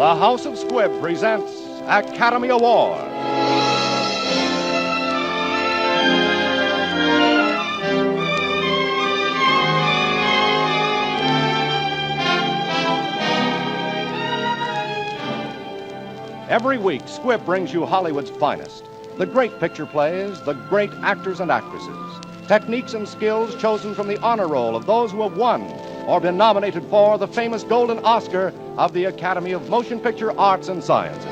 The House of Squibb presents Academy Award. Every week, Squibb brings you Hollywood's finest. The great picture plays, the great actors and actresses. Techniques and skills chosen from the honor roll of those who have won or been nominated for the famous Golden Oscar of the Academy of Motion Picture Arts and Sciences.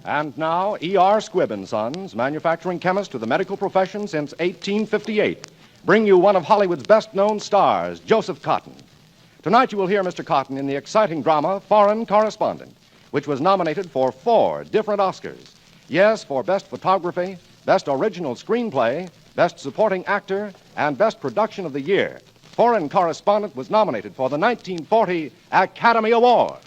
And now, E.R. Squibb & Sons, manufacturing chemist to the medical profession since 1858, bring you one of Hollywood's best-known stars, Joseph Cotten. Tonight you will hear Mr. Cotten in the exciting drama Foreign Correspondent, which was nominated for 4 different Oscars. Yes, for Best Photography, Best Original Screenplay, Best Supporting Actor, and Best Production of the Year. Foreign Correspondent was nominated for the 1940 Academy Award.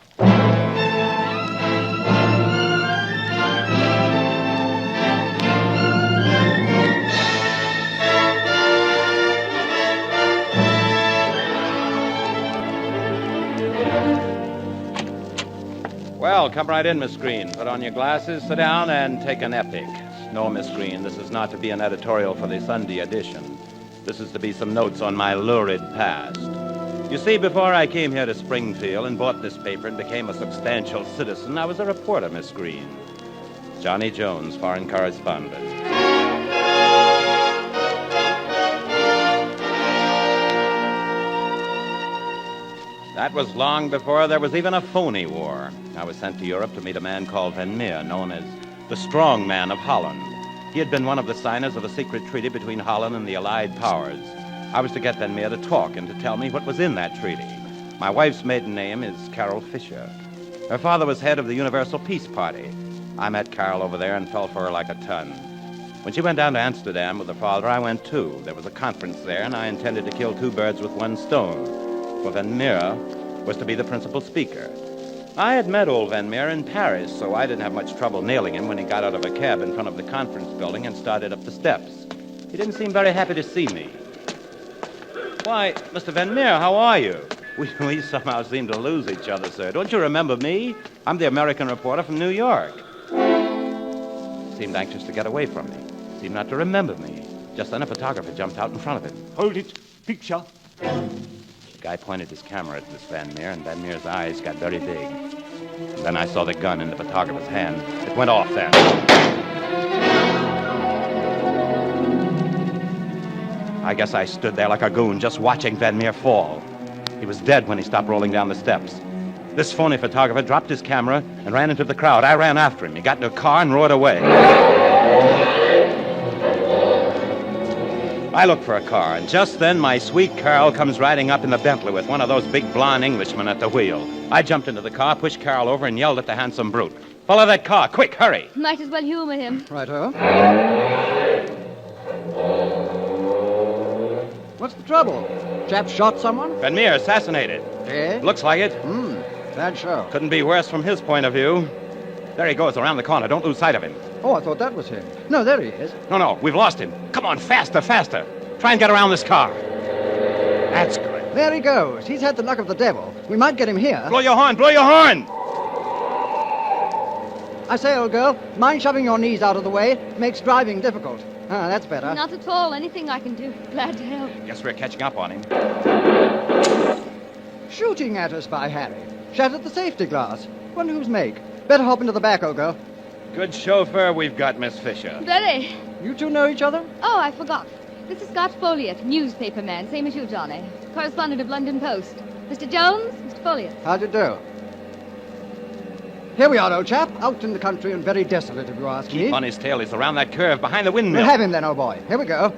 Well, come right in, Miss Green. Put on your glasses, sit down, and take an epic. No, Miss Green, this is not to be an editorial for the Sunday edition. This is to be some notes on my lurid past. You see, before I came here to Springfield and bought this paper and became a substantial citizen, I was a reporter, Miss Green. Johnny Jones, Foreign Correspondent. That was long before there was even a phony war. I was sent to Europe to meet a man called Van Meer, known as the Strong Man of Holland. He had been one of the signers of a secret treaty between Holland and the Allied powers. I was to get Van Meer to talk and to tell me what was in that treaty. My wife's maiden name is Carol Fisher. Her father was head of the Universal Peace Party. I met Carol over there and fell for her like a ton. When she went down to Amsterdam with her father, I went too. There was a conference there, and I intended to kill 2 birds with one stone. For Van Meer was to be the principal speaker. I had met old Van Meer in Paris, so I didn't have much trouble nailing him when he got out of a cab in front of the conference building and started up the steps. He didn't seem very happy to see me. Why, Mr. Van Meer, how are you? We somehow seem to lose each other, sir. Don't you remember me? I'm the American reporter from New York. Seemed anxious to get away from me. Seemed not to remember me. Just then a photographer jumped out in front of him. Hold it. Picture. The guy pointed his camera at this Van Meer, and Van Meer's eyes got very big. And then I saw the gun in the photographer's hand. It went off then. I guess I stood there like a goon, just watching Van Meer fall. He was dead when he stopped rolling down the steps. This phony photographer dropped his camera and ran into the crowd. I ran after him. He got into a car and roared away. I looked for a car, and just then my sweet Carol comes riding up in the Bentley with one of those big blonde Englishmen at the wheel. I jumped into the car, pushed Carol over, and yelled at the handsome brute. Follow that car, quick, hurry. Might as well humor him. Righto. What's the trouble? Chap shot someone? Van Meer assassinated. Eh? Looks like it. Sad show. Couldn't be worse from his point of view. There he goes around the corner. Don't lose sight of him. Oh, I thought that was him. No, there he is. No, we've lost him. Come on, faster, faster. Try and get around this car. That's good. There he goes. He's had the luck of the devil. We might get him here. Blow your horn, blow your horn! I say, old girl, mind shoving your knees out of the way? Makes driving difficult. Ah, that's better. Not at all. Anything I can do. Glad to help. Guess we're catching up on him. Shooting at us by Harry. Shattered the safety glass. Wonder whose make. Better hop into the back, old girl. Good chauffeur we've got, Miss Fisher. Very. You two know each other? Oh, I forgot. This is Scott Folliott, newspaper man, same as you, Johnny. Correspondent of London Post. Mr. Jones, Mr. Folliott. How do you do? Here we are, old chap. Out in the country and very desolate, if you ask me. Keep on his tail. He's around that curve behind the windmill. We'll have him then, old boy. Here we go.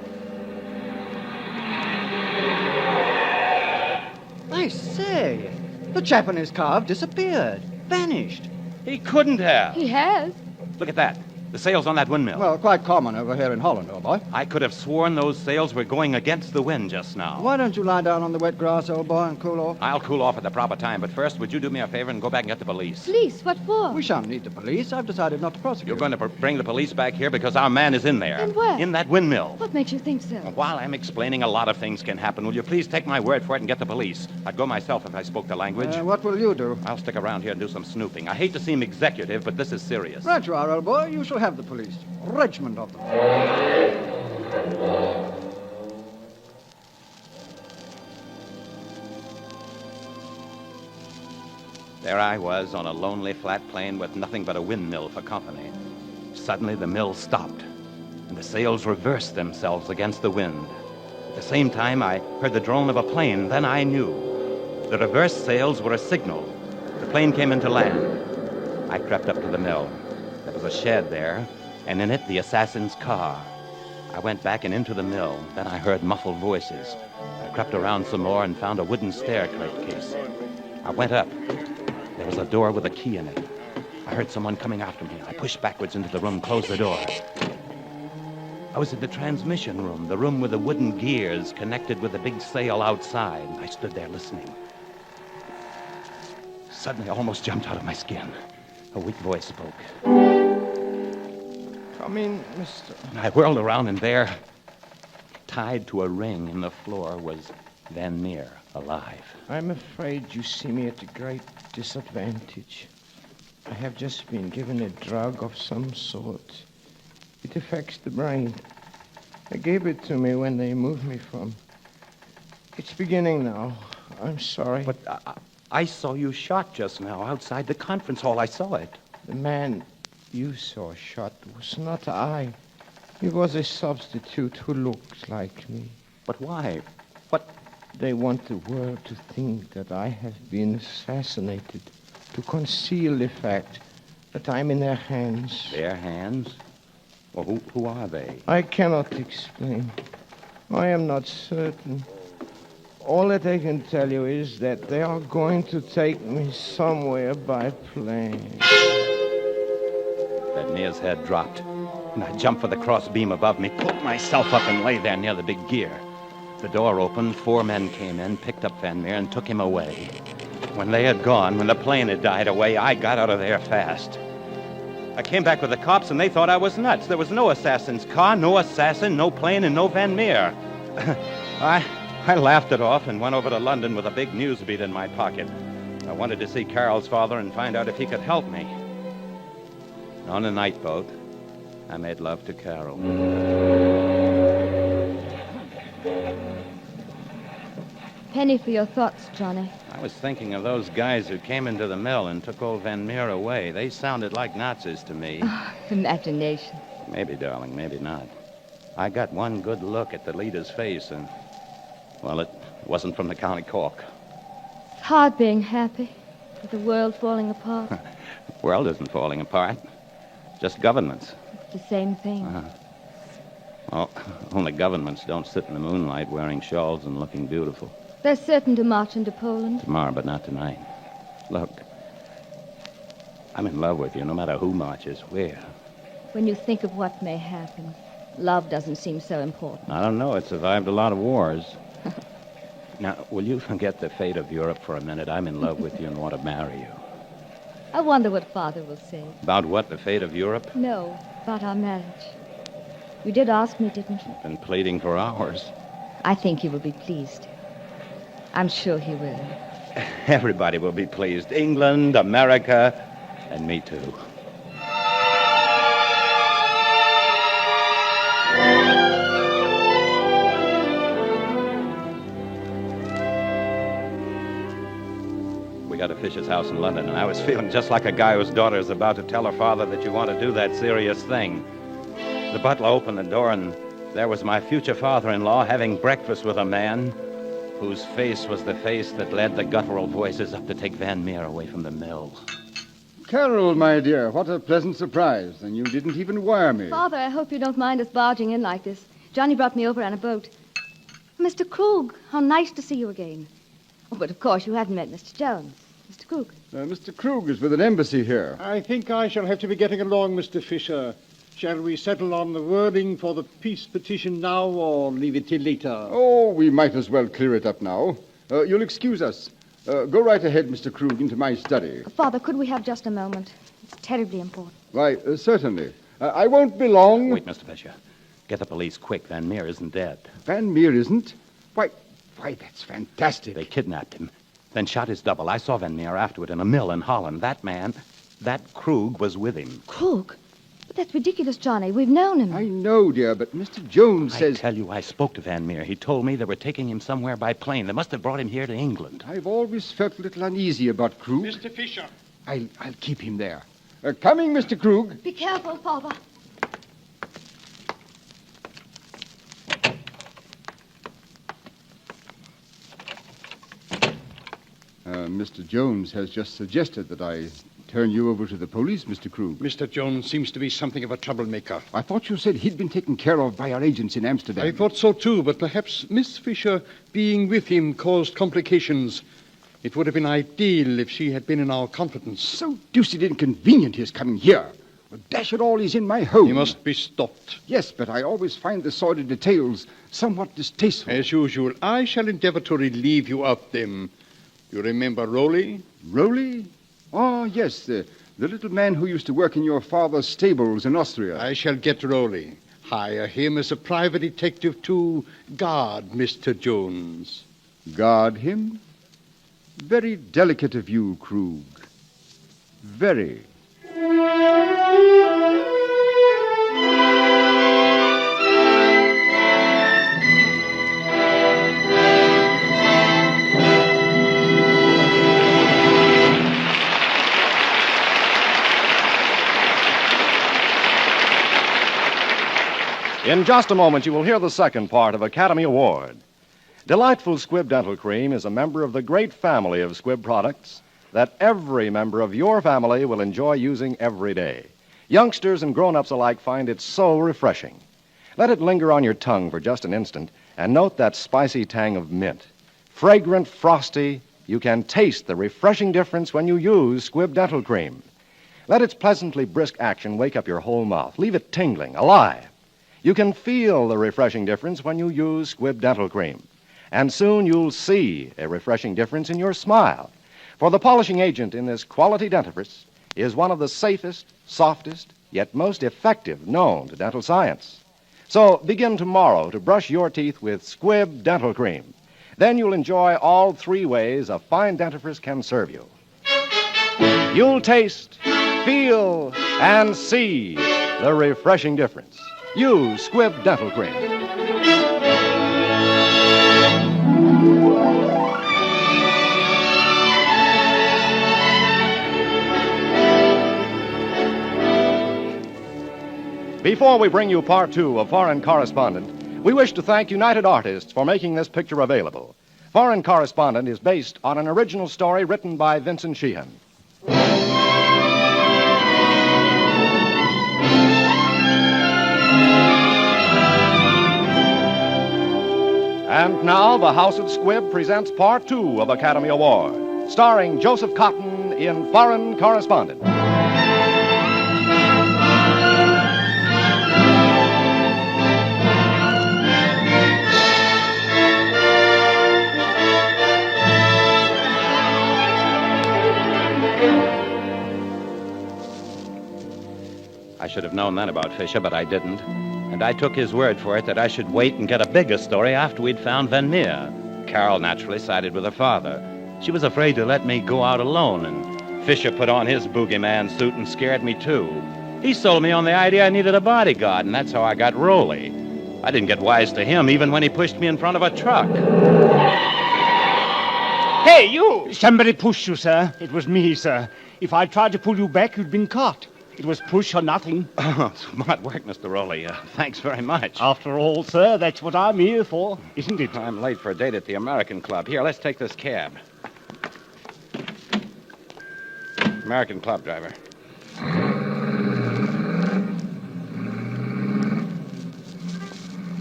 I say, the chap in his car disappeared. Vanished. He couldn't have. He has. Look at that. The sails on that windmill. Well, quite common over here in Holland, old boy. I could have sworn those sails were going against the wind just now. Why don't you lie down on the wet grass, old boy, and cool off? I'll cool off at the proper time, but first, would you do me a favor and go back and get the police? Police? What for? We shan't need the police. I've decided not to prosecute. You're going to bring the police back here because our man is in there. In where? In that windmill. What makes you think so? While I'm explaining, a lot of things can happen. Will you please take my word for it and get the police? I'd go myself if I spoke the language. What will you do? I'll stick around here and do some snooping. I hate to seem executive, but this is serious. Right you are, old boy. You shall have the police. Regiment of them. There I was on a lonely flat plain with nothing but a windmill for company. Suddenly the mill stopped, and the sails reversed themselves against the wind. At the same time, I heard the drone of a plane. Then I knew. The reversed sails were a signal. The plane came into land. I crept up to the mill. There was a shed there, and in it the assassin's car. I went back and into the mill. Then I heard muffled voices. I crept around some more and found a wooden staircase. I went up. There was a door with a key in it. I heard someone coming after me. I pushed backwards into the room, closed the door. I was in the transmission room, the room with the wooden gears connected with the big sail outside. I stood there listening. Suddenly, I almost jumped out of my skin. A weak voice spoke. Come in, mister. I whirled around, and there, tied to a ring in the floor, was Van Meer, alive. I'm afraid you see me at a great disadvantage. I have just been given a drug of some sort. It affects the brain. They gave it to me when they moved me from. It's beginning now. I'm sorry. But I saw you shot just now outside the conference hall. I saw it. The man you saw shot was not I. He was a substitute who looked like me. But why? What? They want the world to think that I have been assassinated, to conceal the fact that I'm in their hands. Their hands? Well, who are they? I cannot explain. I am not certain. All that I can tell you is that they are going to take me somewhere by plane. Van Meer's head dropped, and I jumped for the cross beam above me, pulled myself up, and lay there near the big gear. The door opened, 4 men came in, picked up Van Meer, and took him away. When they had gone, when the plane had died away, I got out of there fast. I came back with the cops, and they thought I was nuts. There was no assassin's car, no assassin, no plane, and no Van Meer. I laughed it off and went over to London with a big news beat in my pocket. I wanted to see Carol's father and find out if he could help me. On a night boat, I made love to Carol. Penny for your thoughts, Johnny. I was thinking of those guys who came into the mill and took old Van Meer away. They sounded like Nazis to me. Oh, imagination. Maybe, darling, maybe not. I got one good look at the leader's face, and, well, it wasn't from the County Cork. It's hard being happy with the world falling apart. The world isn't falling apart. Just governments. It's the same thing. Well, only governments don't sit in the moonlight wearing shawls and looking beautiful. They're certain to march into Poland. Tomorrow, but not tonight. Look, I'm in love with you, no matter who marches where. When you think of what may happen, love doesn't seem so important. I don't know. It survived a lot of wars. Now, will you forget the fate of Europe for a minute? I'm in love with you and want to marry you. I wonder what Father will say. About what, the fate of Europe? No, about our marriage. You did ask me, didn't you? Been pleading for hours. I think he will be pleased. I'm sure he will. Everybody will be pleased. England, America, and me too. We got a Fisher's house in London, and I was feeling just like a guy whose daughter is about to tell her father that you want to do that serious thing. The butler opened the door, and there was my future father-in-law having breakfast with a man whose face was the face that led the guttural voices up to take Van Meer away from the mill. Carol, my dear, what a pleasant surprise. And you didn't even wire me. Father, I hope you don't mind us barging in like this. Johnny brought me over on a boat. Mr. Krug, how nice to see you again. Oh, but of course you hadn't met Mr. Jones. Mr. Krug. Mr. Krug is with an embassy here. I think I shall have to be getting along, Mr. Fisher. Shall we settle on the wording for the peace petition now, or leave it till later? Oh, we might as well clear it up now. You'll excuse us. Go right ahead, Mr. Krug, into my study. Father, could we have just a moment? It's terribly important. Why, certainly. I won't be long. Wait, Mr. Fisher. Get the police quick. Van Meer isn't dead. Van Meer isn't? Why, that's fantastic. They kidnapped him, then shot his double. I saw Van Meer afterward in a mill in Holland. That man, that Krug, was with him. Krug? But that's ridiculous, Johnny. We've known him. I know, dear, but Mr. Jones says... I tell you, I spoke to Van Meer. He told me they were taking him somewhere by plane. They must have brought him here to England. I've always felt a little uneasy about Krug. Mr. Fisher. I'll keep him there. Coming, Mr. Krug. Be careful, Father. Mr. Jones has just suggested that I turn you over to the police, Mr. Krug. Mr. Jones seems to be something of a troublemaker. I thought you said he'd been taken care of by our agents in Amsterdam. I thought so, too, but perhaps Miss Fisher being with him caused complications. It would have been ideal if she had been in our confidence. So deuced inconvenient his coming here. Well, dash it all, he's in my home. He must be stopped. Yes, but I always find the sordid details somewhat distasteful. As usual, I shall endeavor to relieve you of them. You remember Rowley? Rowley? Oh, yes, the little man who used to work in your father's stables in Austria. I shall get Rowley. Hire him as a private detective to guard Mr. Jones. Guard him? Very delicate of you, Krug. Very. In just a moment, you will hear the second part of Academy Award. Delightful Squibb Dental Cream is a member of the great family of Squibb products that every member of your family will enjoy using every day. Youngsters and grown-ups alike find it so refreshing. Let it linger on your tongue for just an instant and note that spicy tang of mint. Fragrant, frosty, you can taste the refreshing difference when you use Squibb Dental Cream. Let its pleasantly brisk action wake up your whole mouth. Leave it tingling, alive. You can feel the refreshing difference when you use Squibb Dental Cream. And soon you'll see a refreshing difference in your smile. For the polishing agent in this quality dentifrice is one of the safest, softest, yet most effective known to dental science. So begin tomorrow to brush your teeth with Squibb Dental Cream. Then you'll enjoy all three ways a fine dentifrice can serve you. You'll taste, feel, and see the refreshing difference. Use Squibb Dental Cream. Before we bring you part two of Foreign Correspondent, we wish to thank United Artists for making this picture available. Foreign Correspondent is based on an original story written by Vincent Sheehan. And now, the House of Squibb presents part two of Academy Award, starring Joseph Cotton in Foreign Correspondent. I should have known that about Fisher, but I didn't. And I took his word for it that I should wait and get a bigger story after we'd found Van Meer. Carol naturally sided with her father. She was afraid to let me go out alone, and Fisher put on his boogeyman suit and scared me, too. He sold me on the idea I needed a bodyguard, and that's how I got Rowley. I didn't get wise to him, even when he pushed me in front of a truck. Hey, you! Somebody pushed you, sir. It was me, sir. If I tried to pull you back, you'd been caught. It was push or nothing. Oh, smart work, Mr. Rowley. Thanks very much. After all, sir, that's what I'm here for, isn't it? I'm late for a date at the American Club. Here, let's take this cab. American Club driver.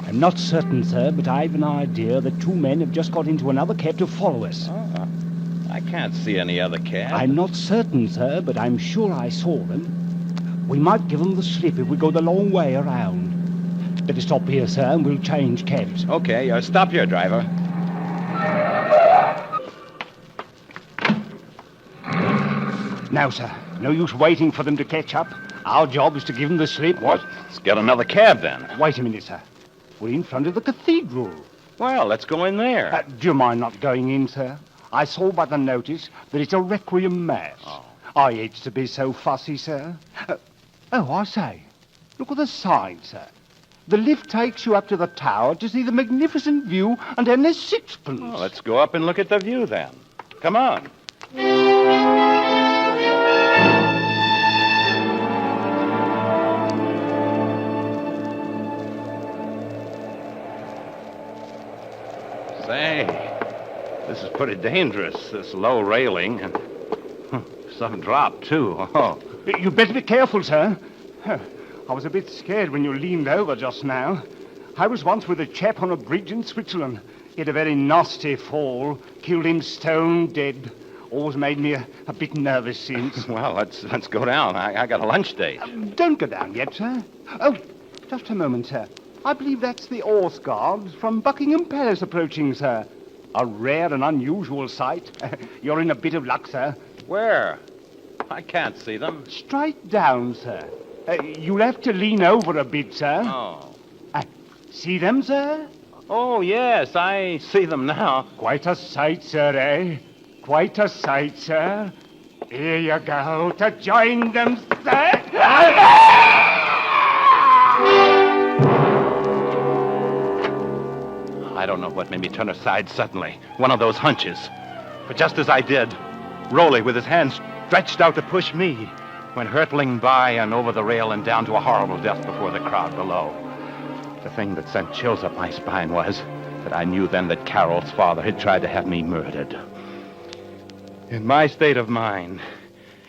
I'm not certain, sir, but I've an idea that two men have just got into another cab to follow us. Oh, I can't see any other cab. I'm not certain, sir, but I'm sure I saw them. We might give them the slip if we go the long way around. Better stop here, sir, and we'll change cabs. Okay, stop here, driver. Now, sir, no use waiting for them to catch up. Our job is to give them the slip. What? Let's get another cab, then. Wait a minute, sir. We're in front of the cathedral. Well, let's go in there. Do you mind not going in, sir? I saw by the notice that it's a requiem mass. Oh. I hate to be so fussy, sir. I say, look at the sign, sir. The lift takes you up to the tower to see the magnificent view, and then there's sixpence. Well, let's go up and look at the view, then. Come on. Say, this is pretty dangerous, this low railing, and some drop, too. Oh. You'd better be careful, sir. I was a bit scared when you leaned over just now. I was once with a chap on a bridge in Switzerland. He had a very nasty fall, killed him stone dead. Always made me a bit nervous since. Well, let's go down. I got a lunch date. Don't go down yet, sir. Oh, just a moment, sir. I believe that's the Horse Guards from Buckingham Palace approaching, sir. A rare and unusual sight. You're in a bit of luck, sir. Where? I can't see them. Straight down, sir. You'll have to lean over a bit, sir. Oh. See them, sir? Oh, yes, I see them now. Quite a sight, sir, eh? Quite a sight, sir. Here you go to join them, sir. I don't know what made me turn aside suddenly. One of those hunches. But just as I did, Rolly, with his hands stretched out to push me, went hurtling by and over the rail and down to a horrible death before the crowd below. The thing that sent chills up my spine was that I knew then that Carol's father had tried to have me murdered. In my state of mind,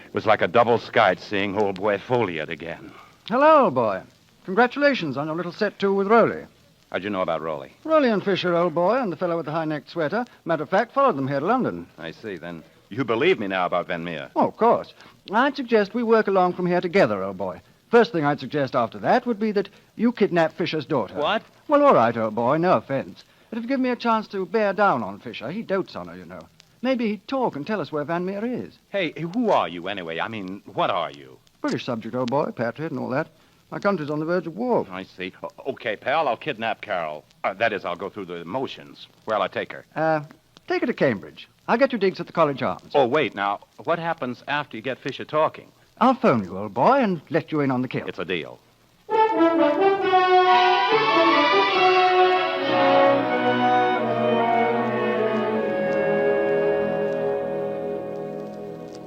it was like a double skite seeing old boy Folliot again. Hello, old boy. Congratulations on your little set to with Rowley. How'd you know about Rolly? Rowley and Fisher, old boy, and the fellow with the high-necked sweater. Matter of fact, followed them here to London. I see. Then you believe me now about Van Meer? Oh, of course. I'd suggest we work along from here together, old boy. First thing I'd suggest after that would be that you kidnap Fisher's daughter. What? Well, all right, old boy, no offense. But if you give me a chance to bear down on Fisher, he dotes on her, you know. Maybe he'd talk and tell us where Van Meer is. Hey, who are you anyway? I mean, what are you? British subject, old boy, patriot and all that. My country's on the verge of war. I see. Okay, pal, I'll kidnap Carol. That is, I'll go through the motions. Where'll I take her? Take her to Cambridge. I'll get you digs at the College Arms. Oh, wait, now, what happens after you get Fisher talking? I'll phone you, old boy, and let you in on the kill. It's a deal.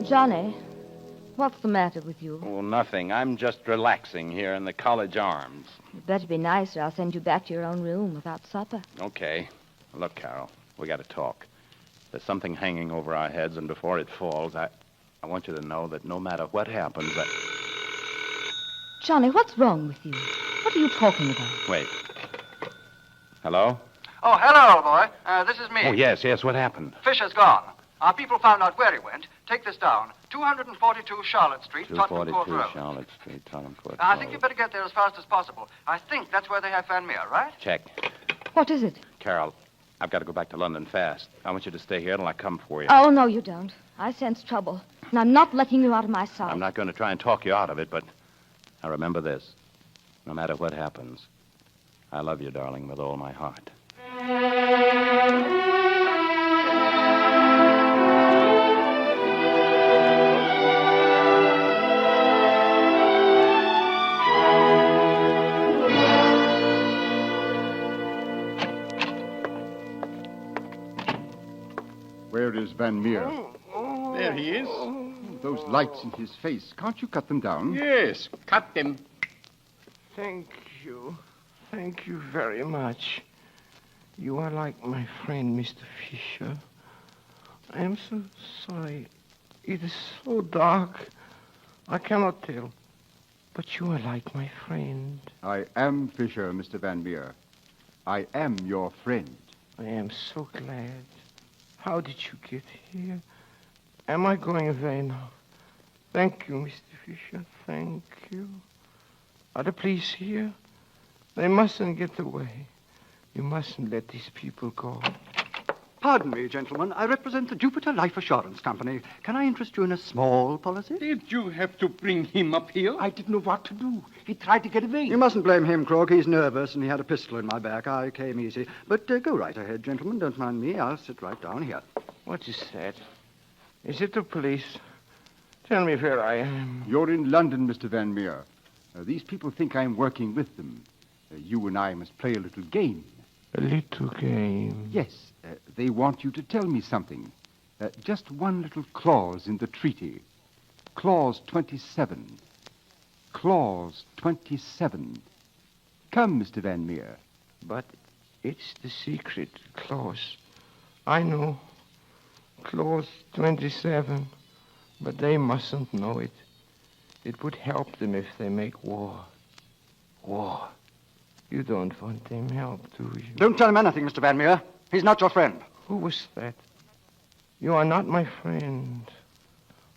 Johnny, what's the matter with you? Oh, nothing. I'm just relaxing here in the College Arms. You'd better be nice or I'll send you back to your own room without supper. Okay. Look, Carol, we got to talk. There's something hanging over our heads, and before it falls, I want you to know that no matter what happens, Johnny, what's wrong with you? What are you talking about? Wait. Hello? Oh, hello, old boy. This is me. Oh, yes, what happened? Fisher's gone. Our people found out where he went. Take this down. 242 Charlotte Street, Tottenham Court 242 Road. Charlotte Street, Tottenham Court I Road. think you better get there as fast as possible. I think that's where they have Van Meer, right? Check. What is it? Carol, I've got to go back to London fast. I want you to stay here till I come for you. Oh, no, you don't. I sense trouble, and I'm not letting you out of my sight. I'm not going to try and talk you out of it, but now remember this. No matter what happens, I love you, darling, with all my heart. Where is Van Meer? There he is. Those lights in his face. Can't you cut them down? Yes, cut them. Thank you. Thank you very much. You are like my friend, Mr. Fisher. I am so sorry. It is so dark. I cannot tell. But you are like my friend. I am Fisher, Mr. Van Meer. I am your friend. I am so glad. How did you get here? Am I going away now? Thank you, Mr. Fisher. Thank you. Are the police here? They mustn't get away. You mustn't let these people go. Pardon me, gentlemen. I represent the Jupiter Life Assurance Company. Can I interest you in a small policy? Did you have to bring him up here? I didn't know what to do. He tried to get away. You mustn't blame him, Krog. He's nervous, and he had a pistol in my back. I came easy. But go right ahead, gentlemen. Don't mind me. I'll sit right down here. What is that? Is it the police? Tell me where I am. You're in London, Mr. Van Meer. These people think I'm working with them. You and I must play a little game. A little game. Yes, they want you to tell me something. Just one little clause in the treaty. Clause 27. Clause 27. Come, Mr. Van Meer. But it's the secret clause. I know. Clause 27. But they mustn't know it. It would help them if they make war. War. You don't want them help, do you? Don't tell him anything, Mr. Van Meer. He's not your friend. Who was that? You are not my friend.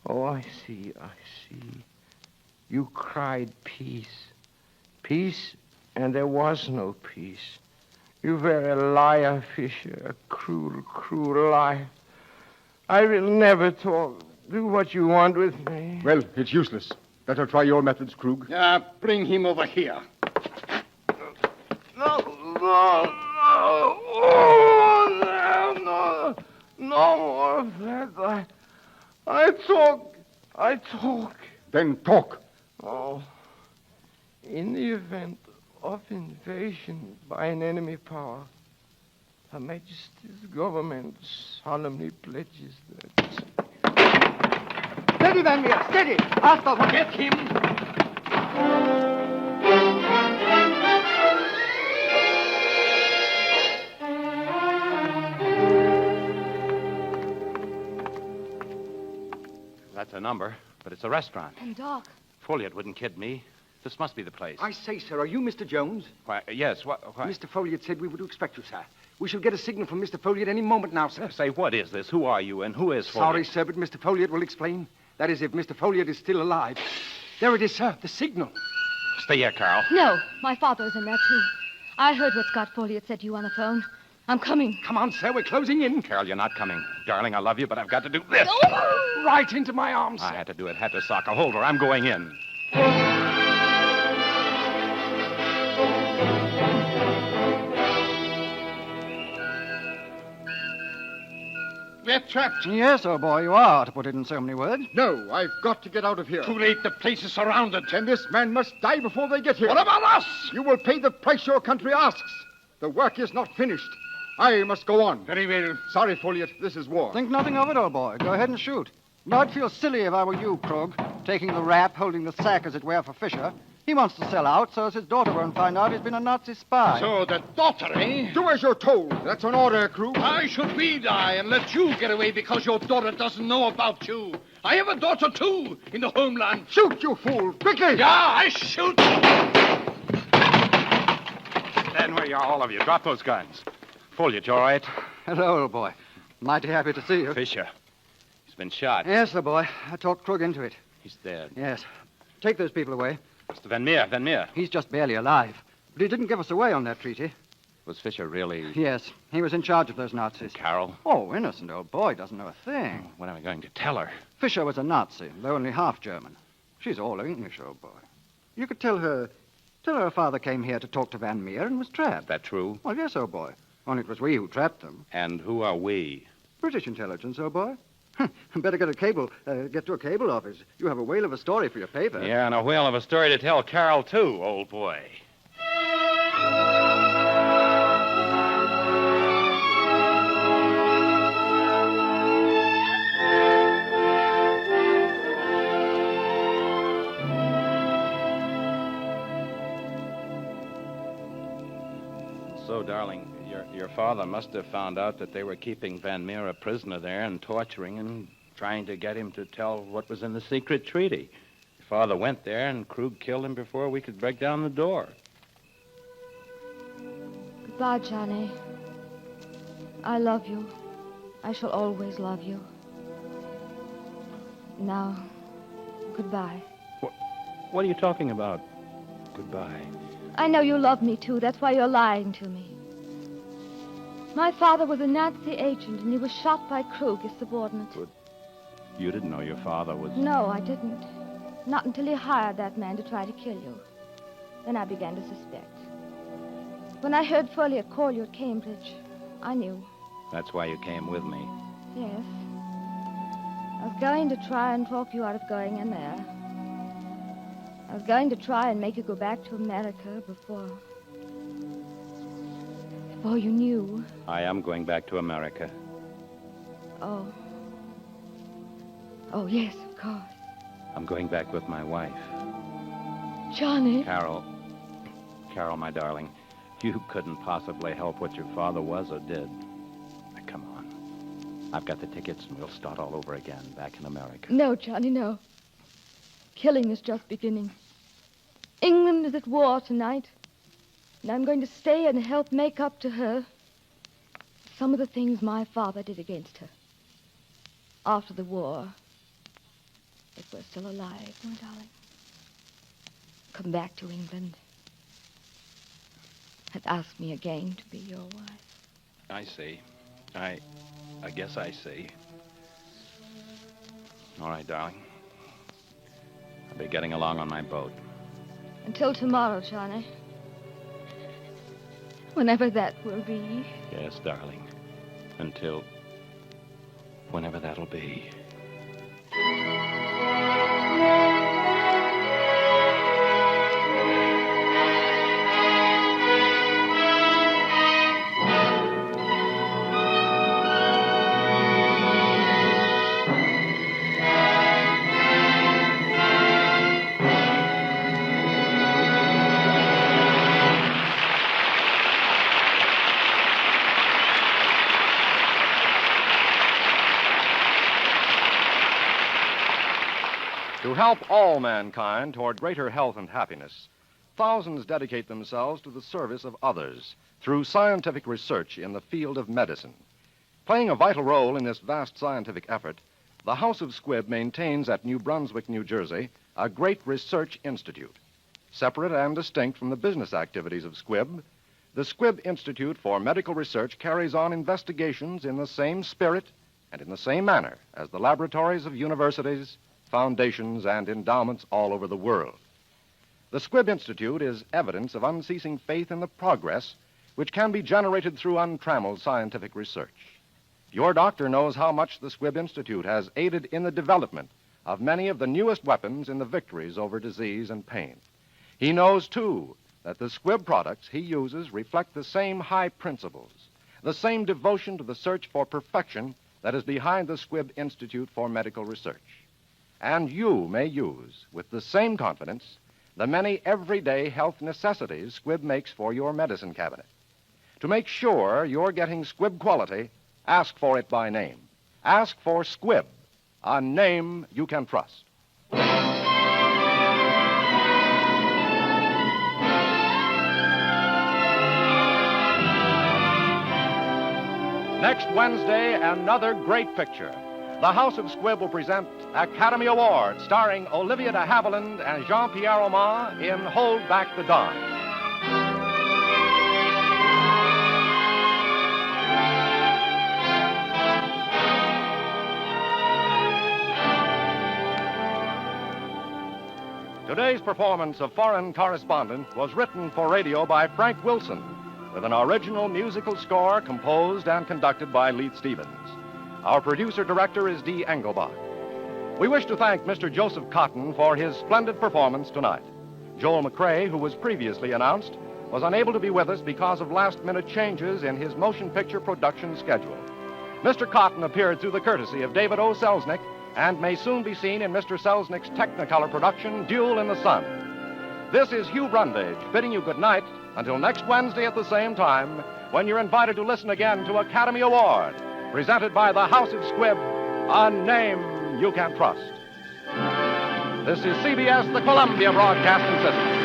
Oh, I see. You cried peace. Peace, and there was no peace. You were a liar, Fisher. A cruel, cruel liar. I will never talk. Do what you want with me. Well, it's useless. Better try your methods, Krug. Bring him over here. No more of that. I talk. Then talk. Oh, in the event of invasion by an enemy power, Her Majesty's government solemnly pledges that... Steady, Van Meer, steady! After one. Get him! That's a number, but it's a restaurant. And Doc. Folliot wouldn't kid me. This must be the place. I say, sir, are you Mr. Jones? Why, yes, why? Mr. Folliot said we were to expect you, sir. We shall get a signal from Mr. Folliot any moment now, sir. Say, what is this? Who are you, and who is Folliot? Sorry, sir, but Mr. Folliot will explain. That is, if Mr. Folliot is still alive. There it is, sir, the signal. Stay here, Carol. No, my father is in there, too. I heard what Scott Folliot said to you on the phone. I'm coming. Come on, sir, we're closing in. Carol, you're not coming. Darling, I love you, but I've got to do this. Right into my arms, sir. I had to do it. Had to sock a holder. I'm going in. We're trapped. Yes, old boy, you are, to put it in so many words. No, I've got to get out of here. Too late. The place is surrounded. And this man must die before they get here. What about us? You will pay the price your country asks. The work is not finished. I must go on. Very well. Sorry, Folliot. This is war. Think nothing of it, old boy. Go ahead and shoot. But I'd feel silly if I were you, Krug. Taking the rap, holding the sack, as it were, for Fisher. He wants to sell out so as his daughter won't find out he's been a Nazi spy. So the daughter, eh? Do as you're told. That's an order, Krug. Why should we die and let you get away because your daughter doesn't know about you? I have a daughter, too, in the homeland. Shoot, you fool! Quickly! Yeah, I shoot. Stand where you are, all of you. Drop those guns. Folliot, you all right? Hello, old boy. Mighty happy to see you. Fisher. He's been shot. Yes, old boy. I talked Krug into it. He's dead. Yes. Take those people away. Mr. Van Meer. He's just barely alive. But he didn't give us away on that treaty. Was Fisher really... Yes. He was in charge of those Nazis. Carol? Oh, innocent old boy. Doesn't know a thing. When am I going to tell her? Fisher was a Nazi, though only half German. She's all English, old boy. You could tell her her father came here to talk to Van Meer and was trapped. Is that true? Well, yes, old boy. Only it was we who trapped them. And who are we? British intelligence, old boy. Better get to a cable office. You have a whale of a story for your paper. Yeah, and a whale of a story to tell Carol, too, old boy. So, darling, your father must have found out that they were keeping Van Meer a prisoner there and torturing and trying to get him to tell what was in the secret treaty. Your father went there, and Krug killed him before we could break down the door. Goodbye, Johnny. I love you. I shall always love you. Now, goodbye. What are you talking about? Goodbye. I know you love me, too. That's why you're lying to me. My father was a Nazi agent, and he was shot by Krug, his subordinate. You didn't know your father was... No, I didn't. Not until he hired that man to try to kill you. Then I began to suspect. When I heard Folliot call you at Cambridge, I knew. That's why you came with me. Yes. I was going to try and talk you out of going in there. I was going to try and make you go back to America before you knew. I am going back to America. Oh. Oh, yes, of course. I'm going back with my wife. Johnny. Carol, my darling, you couldn't possibly help what your father was or did. Now, come on. I've got the tickets, and we'll start all over again back in America. No, Johnny, no. Killing is just beginning. England is at war tonight, and I'm going to stay and help make up to her some of the things my father did against her. After the war, if we're still alive, my darling, come back to England and ask me again to be your wife. I see. I guess I see. All right, darling. I'll be getting along on my boat. Until tomorrow, Johnny. Whenever that will be. Yes, darling. Until... whenever that'll be. To help all mankind toward greater health and happiness, thousands dedicate themselves to the service of others through scientific research in the field of medicine. Playing a vital role in this vast scientific effort, the House of Squibb maintains at New Brunswick, New Jersey, a great research institute. Separate and distinct from the business activities of Squibb, the Squibb Institute for Medical Research carries on investigations in the same spirit and in the same manner as the laboratories of universities, foundations, and endowments all over the world. The Squibb Institute is evidence of unceasing faith in the progress which can be generated through untrammeled scientific research. Your doctor knows how much the Squibb Institute has aided in the development of many of the newest weapons in the victories over disease and pain. He knows, too, that the Squibb products he uses reflect the same high principles, the same devotion to the search for perfection that is behind the Squibb Institute for Medical Research. And you may use, with the same confidence, the many everyday health necessities Squibb makes for your medicine cabinet. To make sure you're getting Squibb quality, ask for it by name. Ask for Squibb, a name you can trust. Next Wednesday, another great picture. The House of Squibb will present Academy Award, starring Olivia de Havilland and Jean-Pierre Aumont in Hold Back the Dawn. Today's performance of Foreign Correspondent was written for radio by Frank Wilson, with an original musical score composed and conducted by Leith Stevens. Our producer-director is Dee Engelbach. We wish to thank Mr. Joseph Cotton for his splendid performance tonight. Joel McCrae, who was previously announced, was unable to be with us because of last-minute changes in his motion picture production schedule. Mr. Cotton appeared through the courtesy of David O. Selznick and may soon be seen in Mr. Selznick's Technicolor production, Duel in the Sun. This is Hugh Brundage bidding you good night until next Wednesday at the same time, when you're invited to listen again to Academy Award, presented by the House of Squibb, a name you can trust. This is CBS, the Columbia Broadcasting System.